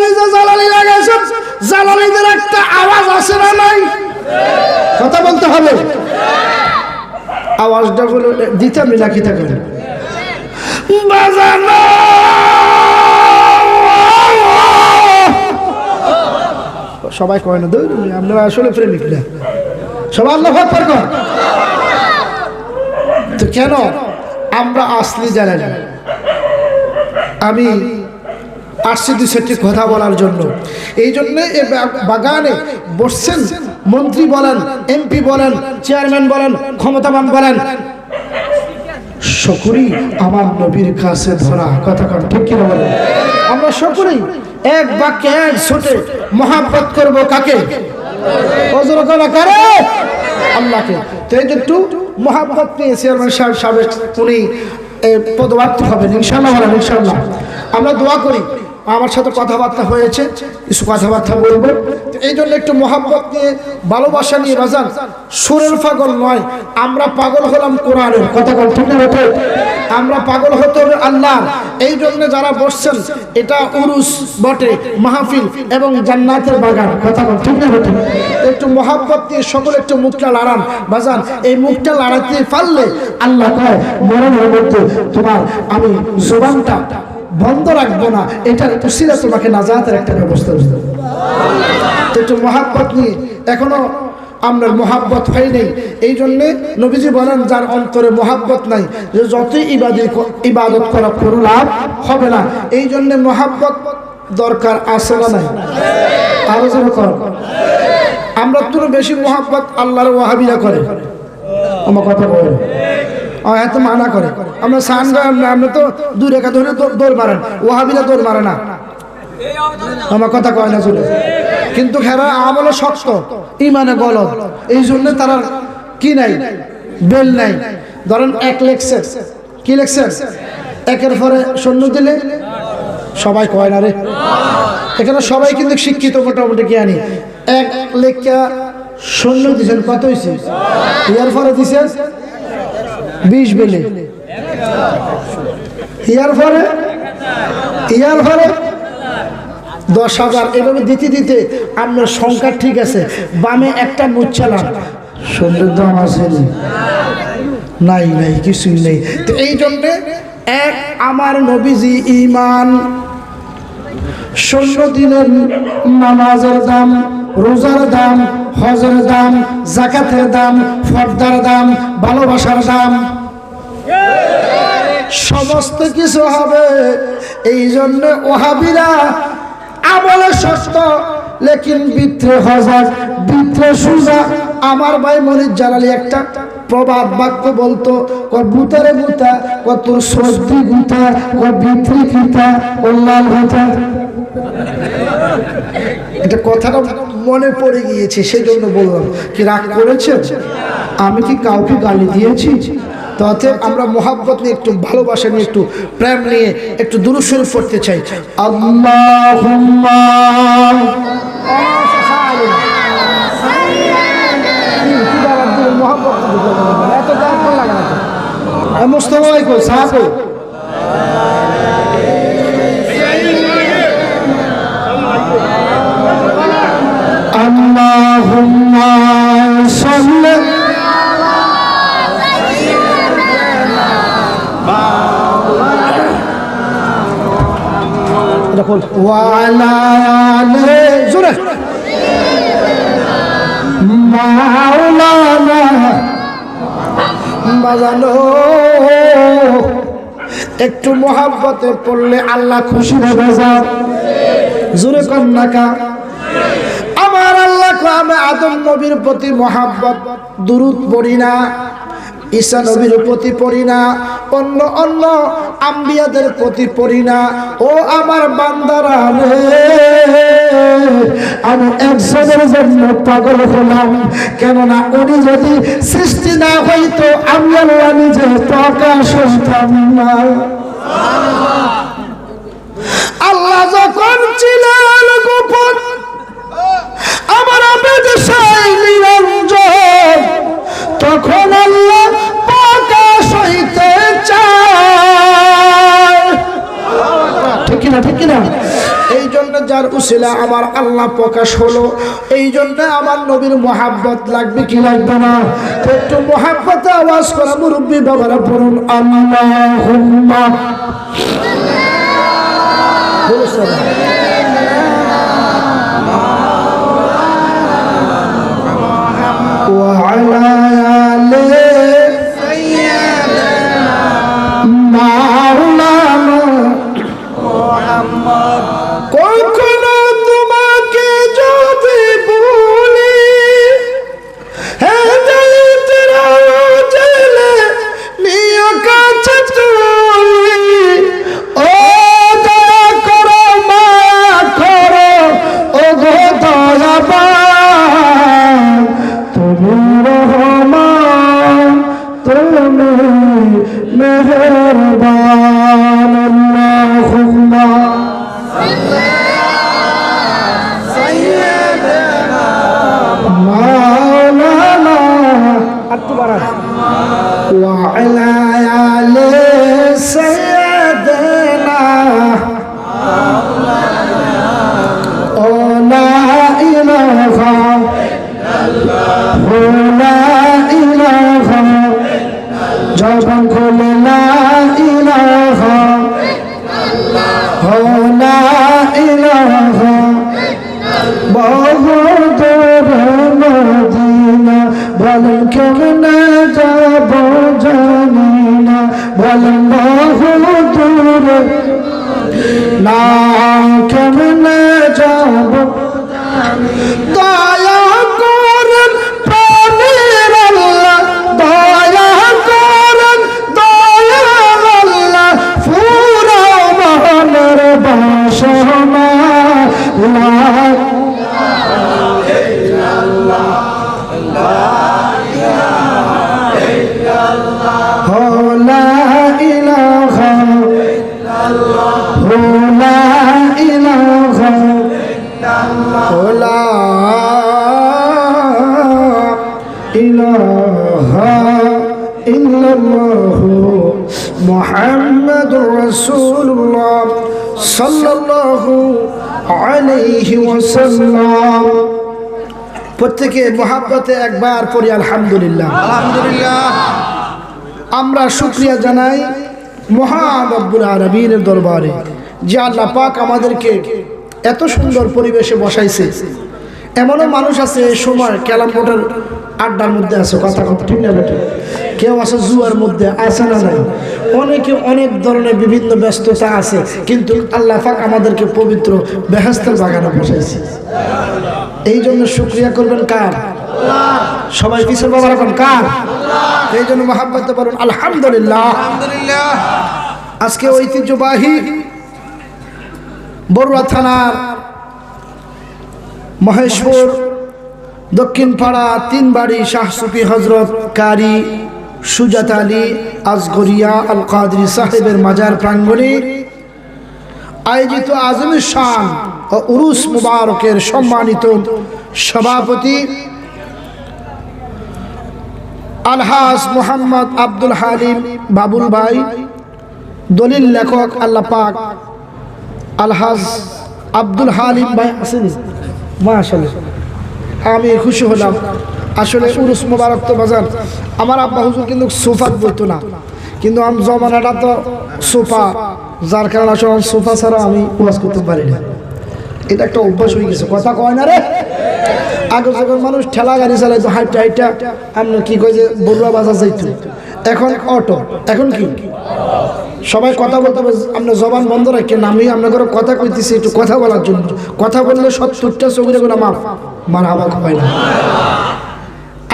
আপনি যে জ্বালানি লাগাইছেন জ্বালানিদের একটা আওয়াজ আছে না নাই? কথা বলতে হবে। আওয়াজটা বলে দিতে আমি নাকি থাকেন বাজানো সবাই কয় না দৌড় আপনারা আসলে প্রেমিক না সবাই আল্লাহু আকবার কর। তো কেন আমরা আসলি জানেন? আমি আসছি দুই চারটি কথা বলার জন্য। এই জন্যে বাগানে বসছেন মন্ত্রী বলেন, এমপি বলেন, চেয়ারম্যান বলেন, ক্ষমতাবান বলেন, সকলেই আমার নবীর কাছে ধরা। কথা কথা ঠিক কিনা বলেন? আমরা সকলেই এক বাক্যে এক ছোটে মহাব্বত করবো কাকে? ওজোর করা কারে? আল্লাহকে। তো এই যে একটু মহাব্বত নিয়ে চেয়ারম্যান সাহেব সাবেক উনি পদপ্রাপ্ত হবেন ইনশাআল্লাহ। বলেন ইনশাআল্লাহ। আমরা দোয়া করি। আমার সাথে কথাবার্তা হয়েছে, কিছু কথাবার্তা বলবো। এই জন্য একটু মহাব্বত নিয়ে ভালোবাসা নিয়ে বাজান। সুরের পাগল নয়, আমরা পাগল হলাম কোরআনের। কথা বল ঠিক না? আমরা পাগল হতে হবে আল্লাহ। এই জন্য যারা বসছেন এটা উরুস বটে, মাহফিল এবং জান্নাতের বাগান। কথা বল ঠিক না? একটু মহাব্বত নিয়ে সকলে একটু মুখটা লাড়ান বাজান। এই মুখটা লাড়াতে পারলে আল্লাহ কয় মরণের মধ্যে তোমার আমি জবানটা বন্ধ রাখবো না, এটার উসিলা তোমাকে নাজাতের একটা ব্যবস্থা দিতে হবে। একটু মহাব্বত নিয়ে এখনো আপনার মহাব্বত হয় নেই। এই জন্যে নবীজি বলেন যার অন্তরে মহাব্বত নাই যে যতই ইবাদত করা কোনো লাভ হবে না। এই জন্যে মহাব্বত দরকার আছে না নাই? আরো যেন কর। আমরা তো বেশি মহাব্বত আল্লাহর ওয়াহাবিরা করে। আমার কথা বলে এত মানা করে। আমরা সান আমরা তো দুই রেখা ধরে দৌড় মারেন, ওয়াহাবিরা দৌড় মারে না। আমার কথা কয় না চলে। কিন্তু খেরা আমলে শক্ত, ইমানে গলদ। এই জন্য তারা কি নাই? বেল নাই। ধরেন এক লেকচার, কি লেকচার? একের পরে শূন্য দিলে সবাই কয় না রে। এখানে সবাই কিন্তু শিক্ষিত মোটামুটি জ্ঞানী। এক লেখা শূন্য দিচ্ছেন, কত হয়েছে? ইয়ার পরে দিচ্ছেন 20 বেলে, ইয়ার পরে 10,000। এভাবে দিতে দিতে আপনার সংখ্যা ঠিক আছে। বামে একটা মুচ্ছালাম, সুন্দর দাম আছে নাই? নাই, কিছুই নেই। তো এই জন্যে এক আমার নবীজি ঈমান, ১৬ দিনের নামাজের দাম, রোজার দাম, হজের দাম, যাকাতের দাম, ফরদার দাম, ভালোবাসার দাম, সমস্ত কিছু হবে। এই জন্য ওয়াহাবিরা আমলে সস্ত লেকিন বিত্রে হজার, বিত্রে সুজা। আমার ভাই মনির জালালি একটা প্রবাদ বাক্য বলতো, ভূতারে ভূতা, কত সর্দি গুতা, বিত্রি কিতা, লাল ভাতা। এটা কথাটা মনে পড়ে গিয়েছে, সেই জন্য বললাম। কি রাগ করেছে? আমি কি কাউকে গালি দিয়েছি? তো অতএব আমরা মোহাব্বত নিয়ে একটু ভালোবাসা নিয়ে একটু প্রেম নিয়ে একটু দুরূদ শরীফ পড়তে চাই। আল্লাহুম্মা এত দাম লাগে না মুস্তাফা ভাই কই সাহাব আল্লাহুম্মা সাল্লি ওয়ালা আলে জোরে মাওলানা বাজানো। একটু মোহাব্বতে পড়লে আল্লাহ খুশি হবে। যাও জোরে কন্যাকা আমার আল্লাহ। আমি আদম নবীর প্রতি মোহাব্বত দুরূদ পড়ি না, ঈসা নবীর প্রতি পড়ি না, অন্য অন্য আম্বিয়াদের প্রতি পড়ি না। ও আমার বান্দারা রে, আমি একজনের জন্য পাগল হলাম। কেননা উনি যদি সৃষ্টি না হইতো আমি আল্লাহ নিজে প্রকাশ হইতাম না। আল্লাহ যখন ছিলেন গোপন, আমার আবেদ সাই নিরঞ্জন, তখন আল্লাহ প্রকাশ হইতে চায়। ঠিক কিনা? ঠিক কিনা? এই জন্য যার উসিলা আমার আল্লাহ প্রকাশ হলো, এই জন্য আমার নবীর মোহাব্বত লাগবে কি লাগবে না? একটু মোহাব্বতে আওয়াজ করা মুরব্বী বাবারা পড়ুন আল্লাহুম্মা ওয়া আলা আলি মাওলানা মুহাম্মদ। কখনো তোমাকে যদি ভুলি, হেদায়েতের আলো জ্বেলে নিয়ে কাছে তুলি, ও দয়া করো মায়া করো ও গো দয়াবান, তুমি রহমান তুমি মেহেরবান। আল্লাহুম্মা মাওলানা ওয়া আলা আলি সাইয়্যিদিনা ও লা ইলাহা ও লা ইলাহা জবান খুলে লা ইলাহা ও লা ইলাহা বহুদূর মদিনা বলেন কেমনে যাব জানি না, বলেন বহুদূর না কেমনে যাব, দয়া করেন প্রাণের আল্লাহ, দয়া করেন দয়াল আল্লাহ, পুরা মনের বাসনা লা মুহাম্মাদুর রাসূলুল্লাহ সাল্লাল্লাহু আলাইহি ওয়াসাল্লাম। প্রত্যেকে মুহাব্বতে একবার পড়ি আলহামদুলিল্লাহ। আলহামদুলিল্লাহ। আমরা শুকরিয়া জানাই মহান রব্বুল আলামিনের দরবারে যে আল্লাহ পাক আমাদেরকে এত সুন্দর পরিবেশে বসাইছে। এমনও মানুষ আছে এই সময় ক্যালাম বোর্ডের আড্ডার মধ্যে আছে, কথা কথা ঠিক না বেটা? কেউ আছে জুয়ার মধ্যে, আছে না নাই? অনেকে অনেক ধরনের বিভিন্ন ব্যস্ততা আছে, কিন্তু আল্লাহ পাক আমাদেরকে পবিত্র বেহেশতের বাগানে বসাইছে। এই জন্য শুকরিয়া করবেন কার? সবাই কিসের বাবা রাখুন কার? এই জন্য মহাব্বতে বলুন আলহামদুলিল্লাহ। আজকে ঐতিহ্যবাহী বড়ুয়া থানার মহেশপুর দক্ষিণ পাড়া তিনবাড়ি শাহ সুফি হজরত কারি সুজাত আলী আসগরিয়া আল কাদরি সাহেবের মাজার প্রাঙ্গণে আয়োজিত আজমের শান ও উরুস মুবারকের সম্মানিত সভাপতি আলহাজ মোহাম্মদ আব্দুল হালিম বাবুল ভাই, দলিল লেখক আল্লাহ পাক আলহাজ আব্দুল হালিম ভাই আছেন। মাশাআল্লাহ, আমি খুশি হলাম। আসলে উরুস মুবারক তো বাজান, আমার আব্বা হুজুর কিন্তু সোফাত বলতো না, কিন্তু আমি জমানাটা তো সোফা, যার কারণে আসলে সোফা ছাড়া আমি ওয়াজ করতে পারি না। এটা একটা অভ্যাস হয়ে গেছে, কথা কয় না রে? আগে যখন মানুষ ঠেলা গাড়ি চালাইতো হাইটা হাইটা, আমরা কি কই যে বড়ুয়া বাজার যাইতো, এখন অটো, এখন কি সবাই কথা বলতে হবে। আমরা জবান বন্ধ রাখি না, আমি আপনাদের কথা কইতেছি একটু কথা বলার জন্য। কথা বললে ৭০টা চোখের কোনো মাফ মার হাওয়া হয় না।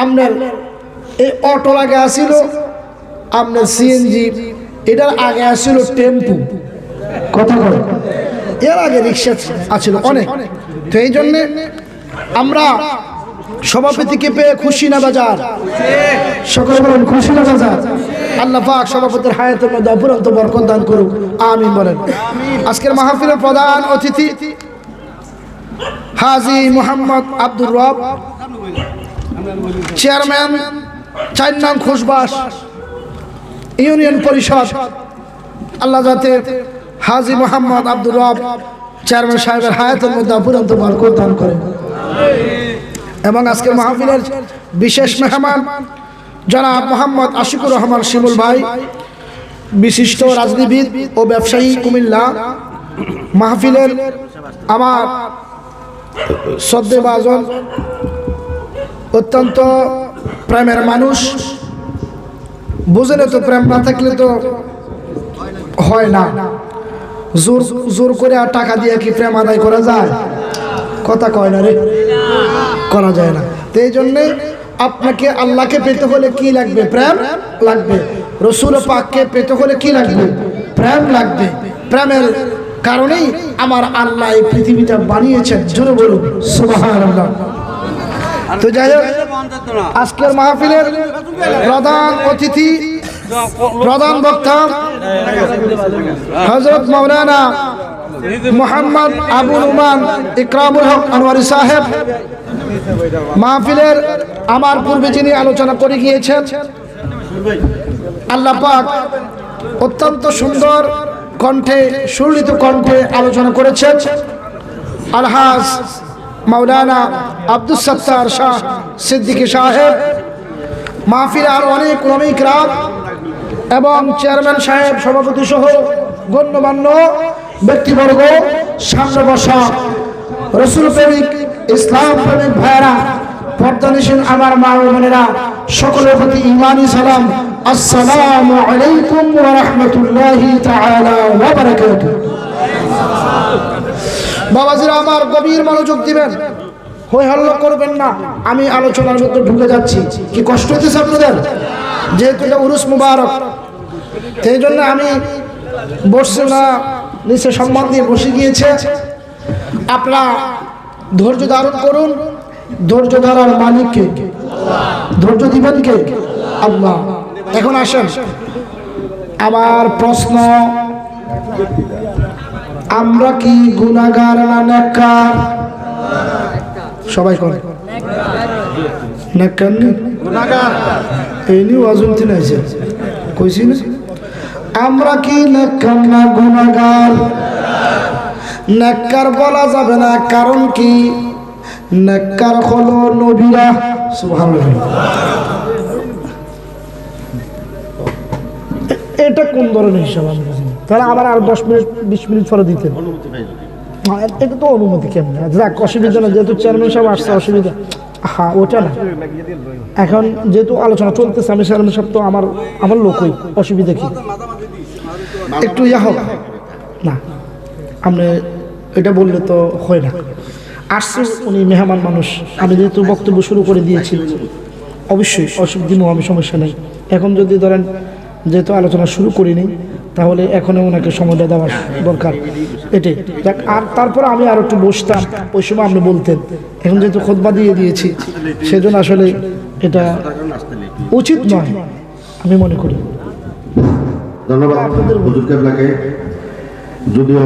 আপনার এই অটো আগে আসিল, আপনার সিএনজি, এটার আগে আসিল টেম্পু, কথা বলে, এর আগে রিক্সা আছিল অনেক। তো এই জন্যে আমরা সভাপতিকে পেয়ে খুশি না বাজার? সকলে বলেন খুশি না বাজার? আল্লাহ পাক সভাপতির হায়াতের মধ্যে অপরন্ত বরকত দান করুক, আমিন বলেন। আজকের মাহফিলের প্রধান অতিথি হাজী মোহাম্মদ আব্দুর রব, চেয়ারম্যান ৪ নং খুশবাস ইউনিয়ন পরিষদ। আল্লাহ যাতে হাজী মোহাম্মদ আব্দুর রব চেয়ারম্যান সাহেবের হায়াতের মধ্যে অপুরন্ত বরকত দান করেন। এবং আজকের মাহফিলের বিশেষ মেহমান জনাব মোহাম্মদ আশিকুর রহমান শিমুল ভাই, বিশিষ্ট রাজনীতিবিদ ও ব্যবসায়ী, কুমিল্লা। মাহফিলের আমার শ্রদ্ধেভাজন, অত্যন্ত প্রেমের মানুষ। বুঝেন তো, প্রেম না থাকলে তো হয় না। জোর জোর করে আর টাকা দিয়ে কি প্রেম আদায় করা যায়? কথা কয় না রে, করা যায় না। তো এই জন্যে আপনাকে আল্লাহকে পেতে হলে কি লাগবে? প্রেম লাগবে। রসুল পাককে পেতে হলে কি লাগবে? প্রেম লাগবে। প্রেমের কারণেই আমার আল্লাহ এই পৃথিবীটা বানিয়েছেন। জোরে বলুন সুবহানাল্লাহ। তো যাই হোক, আজকের মাহফিলের প্রধান অতিথি, প্রধান বক্তা হযরত মাওলানা মোহাম্মদ আবু নুমান ইকরামুল হক আনোয়ারি সাহেব। মাহফিলের আমার পূর্বে যিনি আলোচনা করে গিয়েছেন, আল্লাহ পাক অত্যন্ত সুন্দর কণ্ঠে, সুললিত কণ্ঠে আলোচনা করেছেন আলহাজ মাওলানা আব্দুস সাত্তার শাহ সিদ্দিকী সাহেব। মাহফিলে আরো অনেক উলামায়ে কিরাম এবং চেয়ারম্যান সাহেব, সভাপতি সহ গণ্যমান্য ব্যক্তিবর্গ, সামনে বসা রসুল প্রেমিক, ইসলাম প্রেমিক ভাইরা, পর্দানিশীন আমার মা ও বোনেরা, সকলের প্রতি ঈমানী সালাম, আসসালামু আলাইকুম ওয়া রাহমাতুল্লাহি তাআলা ওয়া বারাকাতুহু। বাবাজিরা আমার, গভীর মনোযোগ দিবেন, হই হল্লা করবেন না। আমি আলোচনার মধ্যে ঢুকে যাচ্ছি। কি কষ্ট হইতেছে আপনাদের? যেহেতু এটা উরুস মুবারক, সেই জন্য আমি বসছি না, নিচে সম্মান দিয়ে বসে গিয়েছে। আপনারা ধৈর্য ধারণ করুন। ধৈর্য ধরার মালিককে, ধৈর্য দিবেন কে? আল্লাহ। এখন আসেন, আমার প্রশ্ন, আমরা কি গুনাহগার না নেককার? সবাই করে নেককার নি গুনাহগার? এই নিয়ে ওয়াজুমতি নাইছে, কইছি না? আমরা কি নেককার না গুনাহগার? নেককার বলা যাবে না, কারণ কি? নেককার হলো নবীরা। সুবহানাল্লাহ। এটা কোন ধরনের হিসাব? আমি তাহলে আমার আর 10 মিনিট 20 মিনিট পরে দিতেন। এটা তো অনুমতি কেমন? যাক, অসুবিধা না, যেহেতু চেয়ারম্যান সাহেব আসছে, অসুবিধা। হ্যাঁ, ওটা না। এখন যেহেতু আলোচনা চলতেছে, আমি চেয়ারম্যান সাহেব তো আমার লোকই, অসুবিধা কি? একটু ইয়া হোক না, আপনি এটা বললে তো হয় না। আসছে উনি মেহমান মানুষ, আমি যেহেতু বক্তব্য শুরু করে দিয়েছি, অবশ্যই অসুবিধা, আমি সমস্যা নেই। এখন যদি ধরেন যেহেতু আলোচনা শুরু করিনি, তাহলে এখনও ওনাকে সময়টা দেওয়ার দরকার, এটাই। দেখ, আর তারপর আমি আর একটু বসতাম, ওই সময় আপনি বলতেন। এখন যেহেতু খুতবা দিয়ে দিয়েছি, সেজন্য আসলে এটা উচিত নয়, আমি মনে করি। ধন্যবাদ হুজুর কেবলাকে। যদিও